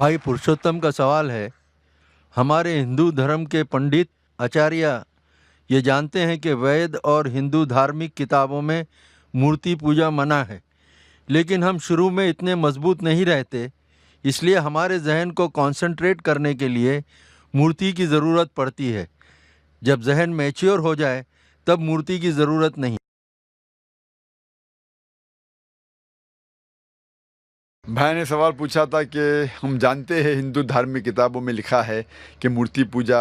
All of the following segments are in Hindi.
भाई पुरुषोत्तम का सवाल है, हमारे हिंदू धर्म के पंडित आचार्य ये जानते हैं कि वेद और हिंदू धार्मिक किताबों में मूर्ति पूजा मना है, लेकिन हम शुरू में इतने मजबूत नहीं रहते, इसलिए हमारे जहन को कंसंट्रेट करने के लिए मूर्ति की ज़रूरत पड़ती है। जब जहन मैच्योर हो जाए तब मूर्ति की ज़रूरत नहीं। भाई ने सवाल पूछा था कि हम जानते हैं हिंदू धार्मिक किताबों में लिखा है कि मूर्ति पूजा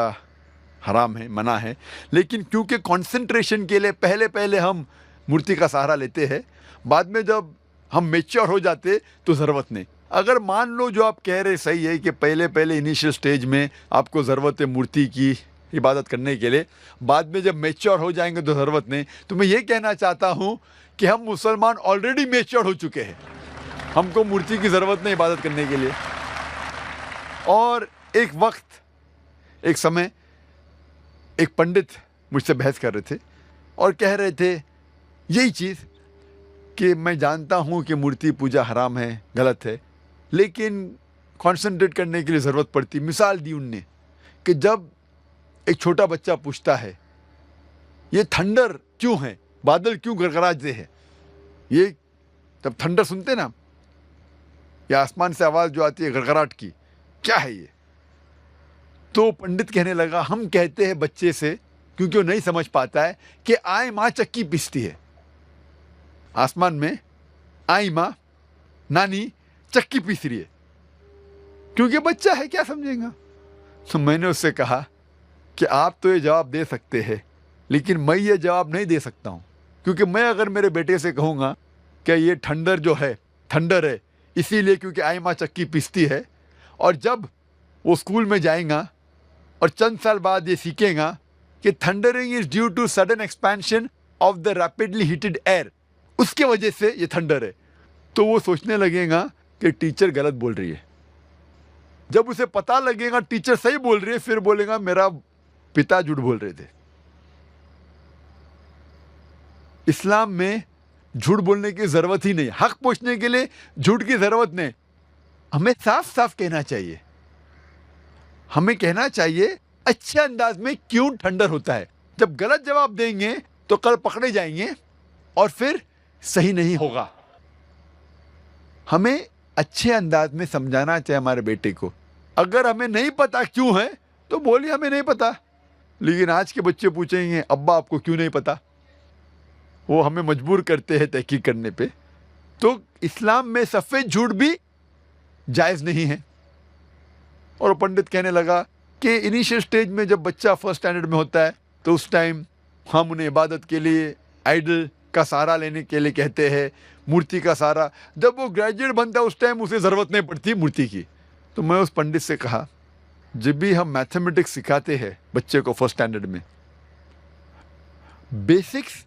हराम है, मना है, लेकिन क्योंकि कंसंट्रेशन के लिए पहले पहले हम मूर्ति का सहारा लेते हैं, बाद में जब हम मैच्योर हो जाते तो ज़रूरत नहीं। अगर मान लो जो आप कह रहे सही है कि पहले पहले इनिशियल स्टेज में आपको ज़रूरत है मूर्ति की इबादत करने के लिए, बाद में जब मैच्योर हो जाएंगे तो ज़रूरत नहीं, तो मैं ये कहना चाहता हूँ कि हम मुसलमान ऑलरेडी मैच्योर हो चुके हैं, हमको मूर्ति की ज़रूरत नहीं इबादत करने के लिए। और एक समय एक पंडित मुझसे बहस कर रहे थे और कह रहे थे यही चीज़ कि मैं जानता हूँ कि मूर्ति पूजा हराम है, गलत है, लेकिन कंसंट्रेट करने के लिए ज़रूरत पड़ती। मिसाल दी उनने कि जब एक छोटा बच्चा पूछता है ये थंडर क्यों है, बादल क्यों गड़गड़ाते हैं, ये जब थंडर सुनते ना, या आसमान से आवाज़ जो आती है गड़गड़ाहट की, क्या है ये? तो पंडित कहने लगा हम कहते हैं बच्चे से, क्योंकि वो नहीं समझ पाता है, कि आई माँ चक्की पीसती है। आसमान में आई माँ, नानी चक्की पीस रही है, क्योंकि बच्चा है, क्या समझेगा। तो मैंने उससे कहा कि आप तो ये जवाब दे सकते हैं, लेकिन मैं ये जवाब नहीं दे सकता हूँ, क्योंकि मैं अगर मेरे बेटे से कहूँगा कि ये थंडर है इसीलिए क्योंकि आई माँ चक्की पीसती है, और जब वो स्कूल में जाएगा और चंद साल बाद ये सीखेगा कि thundering is due to sudden expansion of the rapidly heated air, उसके वजह से ये थंडर है, तो वो सोचने लगेगा कि टीचर गलत बोल रही है। जब उसे पता लगेगा टीचर सही बोल रही है, फिर बोलेगा मेरा पिता झूठ बोल रहे थे। इस्लाम में झूठ बोलने की ज़रूरत ही नहीं, हक पूछने के लिए झूठ की ज़रूरत नहीं। हमें साफ साफ कहना चाहिए, हमें कहना चाहिए अच्छे अंदाज में क्यों थंडर होता है। जब गलत जवाब देंगे तो कल पकड़े जाएंगे और फिर सही नहीं होगा। हमें अच्छे अंदाज में समझाना चाहिए हमारे बेटे को। अगर हमें नहीं पता क्यों है तो बोलिए हमें नहीं पता, लेकिन आज के बच्चे पूछेंगे अब्बा आपको क्यों नहीं पता, वो हमें मजबूर करते हैं तहकीक करने पे। तो इस्लाम में सफ़ेद झूठ भी जायज़ नहीं है। और पंडित कहने लगा कि इनिशियल स्टेज में जब बच्चा फर्स्ट स्टैंडर्ड में होता है तो उस टाइम हम उन्हें इबादत के लिए आइडल का सहारा लेने के लिए कहते हैं, मूर्ति का सहारा। जब वो ग्रेजुएट बनता है उस टाइम उसे ज़रूरत नहीं पड़ती मूर्ति की। तो मैं उस पंडित से कहा, जब भी हम मैथमेटिक्स सिखाते हैं बच्चे को फर्स्ट स्टैंडर्ड में, बेसिक्स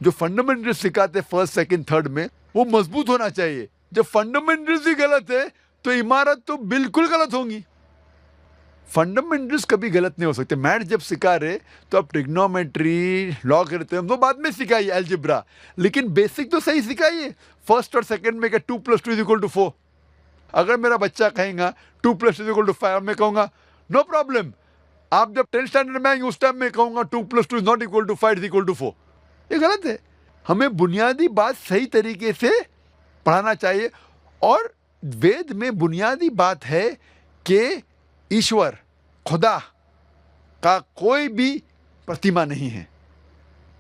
जो फंडामेंटल्स सिखाते फर्स्ट सेकंड थर्ड में, वो मजबूत होना चाहिए। जब फंडामेंटल्स ही गलत है तो इमारत तो बिल्कुल गलत होंगी। फंडामेंटल्स कभी गलत नहीं हो सकते। मैथ जब सिखा रहे तो आप ट्रिग्नोमेट्री, लॉगरिथम तो बाद में सिखाइए, अलजेब्रा, लेकिन बेसिक तो सही सिखाइए। फर्स्ट और सेकंड में क्या 2 + 2 = 4। अगर मेरा बच्चा कहेगा 2 + 2 = 5, मैं कहूँगा नो प्रॉब्लम। आप जब 10th स्टैंडर्ड में आएंगे उस टाइम में कहूँगा 2 + 2 = 5, = 4। ये गलत है। हमें बुनियादी बात सही तरीके से पढ़ाना चाहिए। और वेद में बुनियादी बात है कि ईश्वर, खुदा का कोई भी प्रतिमा नहीं है,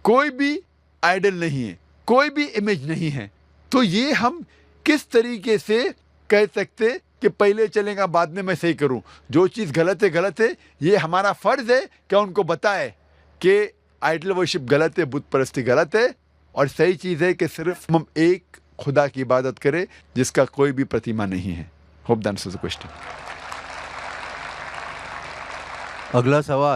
कोई भी आइडल नहीं है, कोई भी इमेज नहीं है। तो ये हम किस तरीके से कह सकते कि पहले चलेगा बाद में मैं सही करूं। जो चीज़ गलत है, ये हमारा फ़र्ज़ है कि उनको बताए कि आइडल वर्शिप गलत है, बुत परस्ती गलत है, और सही चीज़ है कि सिर्फ हम एक खुदा की इबादत करें जिसका कोई भी प्रतिमा नहीं है। Hope that answers the question. अगला सवाल।